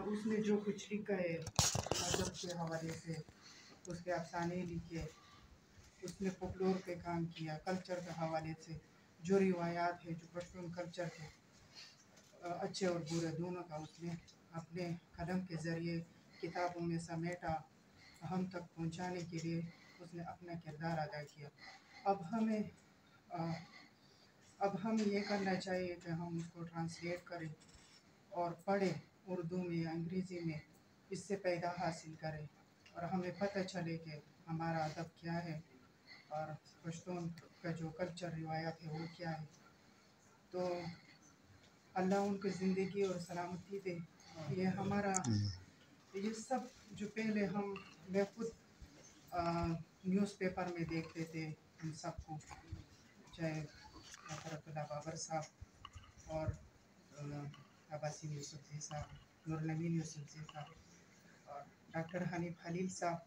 اور اس نے جو کچھ لکھا ہے ادب کے حوالے سے، اس کے افسانے لکھے، اس نے فولکلور پہ کام کیا، کلچر کے حوالے سے جو روایات ہے، جو پشتون کلچر کے اچھے اور برے دونوں کا اس نے اپنے قلم کے ذریعے کتابوں میں سمیٹا، ہم تک پہنچانے کے لیے اس نے اپنا کردار ادا کیا۔ اب ہمیں یہ کرنا چاہیے کہ ہم اس کو ٹرانسلیٹ کریں اور پڑھیں، اردو میں یا انگریزی میں، اس سے پیدا حاصل کریں اور ہمیں پتہ چلے کہ ہمارا ادب کیا ہے اور پشتون کا جو کلچر روایت ہے وہ کیا ہے۔ تو اللہ ان کی زندگی اور سلامتی دے۔ یہ ہمارا یہ سب جو پہلے میں خود نیوز پیپر میں دیکھتے تھے ان سب کو، چاہے فرت اللہ بابر صاحب اور عباسین یوسفزئی صاحب، نورالامین یوسفزئی صاحب اور ڈاکٹر حنیف خلیل صاحب۔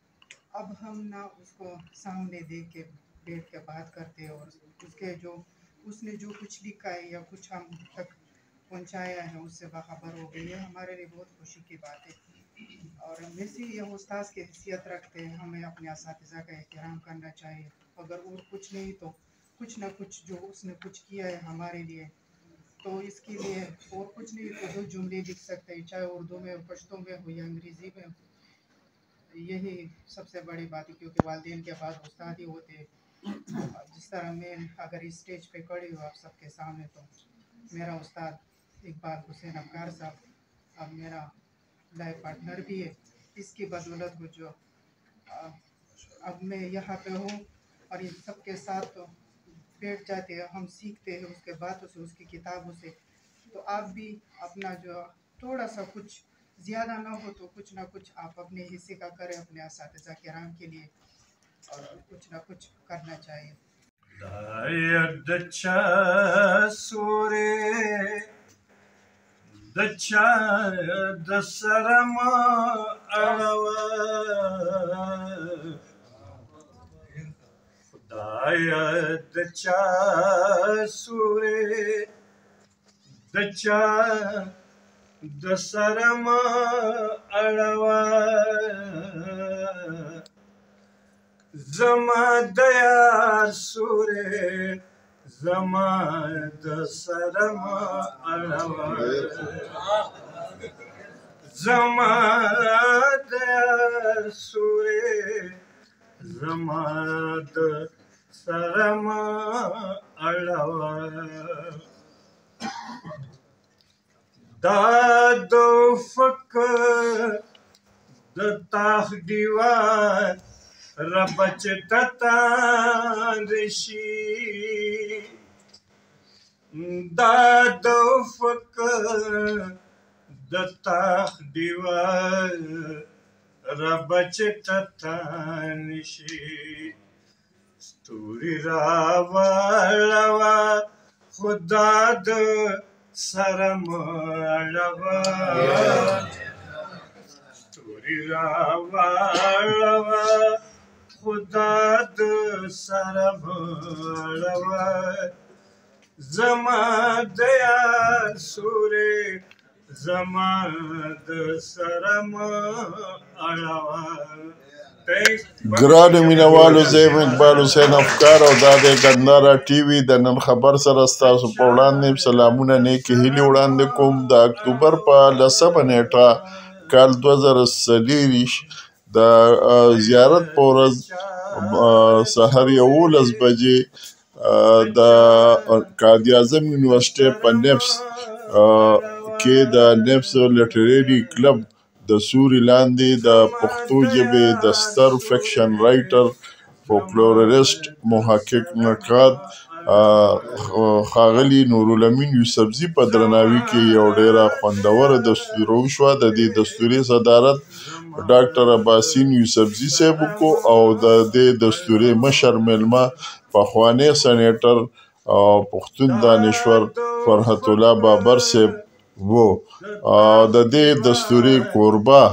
اب ہم نہ اس کو سامنے دیکھ کے بیٹھ کے بات کرتے اور اس نے جو کچھ لکھا ہے یا کچھ ہم تک پہنچایا ہے اس سے باخبر ہو گئی ہے، ہمارے لیے بہت خوشی کی بات ہے۔ اور ویسے یہ استاذ کی حیثیت رکھتے ہیں، ہمیں اپنے اساتذہ کا احترام کرنا چاہیے، اگر اور کچھ نہیں تو کچھ نہ کچھ جو اس نے کچھ کیا ہے ہمارے لیے، تو اس کے لیے اور کچھ نہیں تو 2 جملے لکھ سکتے ہیں، چاہے اردو میں، پشتو میں ہو یا انگریزی میں ہو۔ یہی سب سے بڑی بات ہے، کیونکہ والدین کے بعد استاد ہی ہوتے ہیں۔ جس طرح میں اگر اس اسٹیج پہ کھڑی ہوں آپ سب کے سامنے، تو میرا استاد اقبال حسین افکار صاحب اب میرا لائف پارٹنر بھی ہے، اس کی بدولت ہو جو اب میں یہاں پہ ہوں اور ان سب کے ساتھ بیٹھ جاتے ہیں، ہم سیکھتے ہیں اس کے باتوں سے، اس کی کتابوں سے۔ تو آپ بھی اپنا جو تھوڑا سا کچھ زیادہ نہ ہو تو کچھ نہ کچھ آپ اپنے حصے کا کریں اپنے اساتذہ کرام کے لیے، اور کچھ نہ کچھ کرنا چاہیے۔ دسرم اڑوا زما دیار سورے زما دسرم اڑوا زما دیار سورے زما دسرم اڑوا دادو فکر دتاخ دیوار ربچ تتان رشی دادو فکر دتاخ دیوار ربچ تتان رشی ستوری راوالوا خدا د سرم اڑوا ستوری راوالوا خدا د سرم اڑوا زما دیار سورے زما د سرم اڑوا۔ ګرانو مینوالو، زه یم اقبال حسین افکار او دا دی ګندهارا ټي وي د نن خبر سره ستاسو په وړاندې سلامونه نیکې هیلې وړاندې کوم. د اکتوبر په 10 نیټه کال 2023 د زیارت په ورځ سهار 11 بجې د قائد اعظم یونیورسټۍ په نفس کې د نفس لټرري کلب د سوري لاندې د پښتو ژبې د ستر فکشن رائټر، فولکلوریسټ، محقق، نقاد ښاغلي نورالامین یوسفزي په درناوي کې یو ډېره خوندوره دستوره وشوه. د دې دستورې صدارت ډاکټر عباسین یوسفزي صاحب وکړو او د دې دستورې مشر میلمه پخوانی سینیټر او پښتون دانشور فرحت الله بابر صاحب وو. د دې دستورې کوربه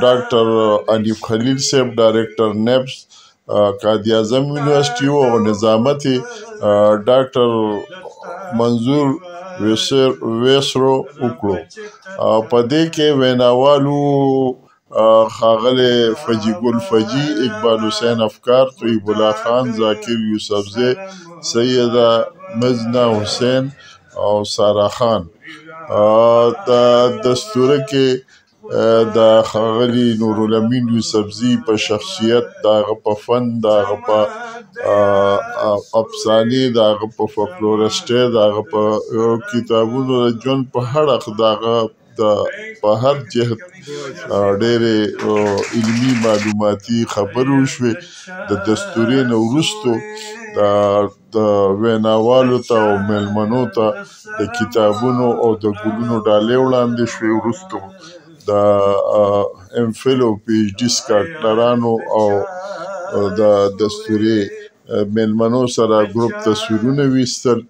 ډاکټر حنیف خلیل صاحب ډایرکټر نیبس قائد اعظم یونیورسټي او نظامت ډاکټر منظور ویسرو وکړو. په دې کې ویناوالو ښاغلی فجي ګل فجي، اقبال حسین افکار، طیب الله خان، ذاکر یوسفزی، سیده مزنه حسین او سارا خان. د دستوره کې د ښاغلي نورالامین یوسفزي په شخصیت، د هغه په فن، د هغه په افسانې، د هغه په فولکلورسټۍ، د هغه په کتابونو د ژوند په هر اړخ، د هغه په هر جهت ډېرې علمي معلوماتي خبرې وشوې. د دستورې نه وروستو د ویناوالو ته او میلمنو ته د کتابونو او د ګلونو ډالۍ وړاندې شوې. وروستو د ام فل او پی ایچ ډي سکالرانو او د دستورې میلمنو سره ګروپ تصویرونه ویستل،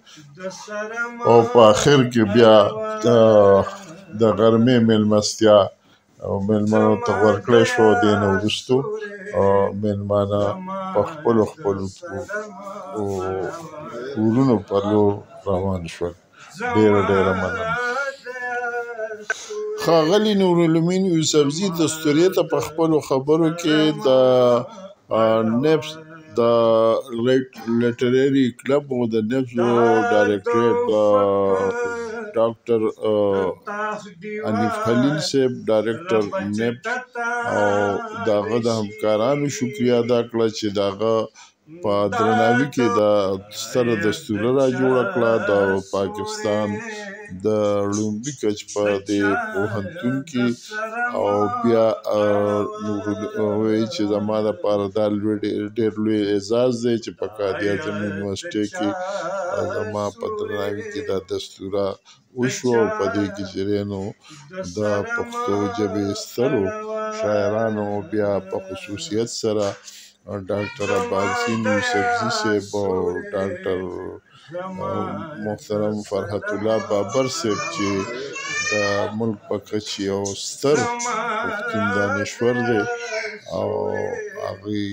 او په آخر کې بیا د غرمې میلمستیا میلمنو ته ورکړی شوه. دې نه وروستو میلمانه په خپلو کورونو په لور روان شول. ډېره مننه. ښاغلي نورالامین یوسفزي دستورې ته په خپلو خبرو کې د نفس د لیټرري کلب او د نفس ډایرکټریټ ډاکټر حنیف خلیل صاحب، ډایرکټر نفس، او د هغه د همکارانو شکریه ادا کړه چې د هغه په درناوي کې د ستره دستوره را جوړه کړه د پاکستان د لومړي کچ په دې پوهنتون کې. او بیا وایي چې زما دپاره دا ډېر لوی اعزاز دی چې په قائد اعظم یونیورسټۍ کې زما په درناوي کې دا دستوره وشوه. او په دې کې جریانو د پښتو ژبې سترو شاعرانو، بیا په خصوصیت سره ډاکټر عباسین یوسفزي صاحب او ډاکټر محترم فرحت الله بابر صاحب چې د ملک په کچې یو ستر پښتون دانشور دی، او هغوی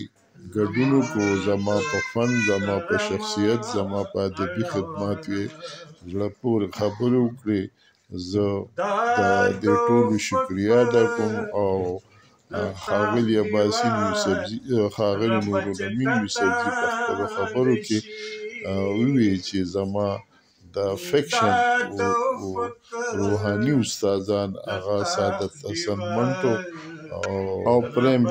ګډون وکړو. زما په فن، زما په شخصیت، زما په ادبي خدمات یې زړه پورې خبرې وکړې. زه د دې ټولو شکریه ادا کوم. او ښاغلي عباسین یوسفزي، ښاغلي نورالامین یوسفزي په خپلو خبرو کې وویل چې زما د فکشن روحاني استادان هغه سعادت حسن منټو او پریم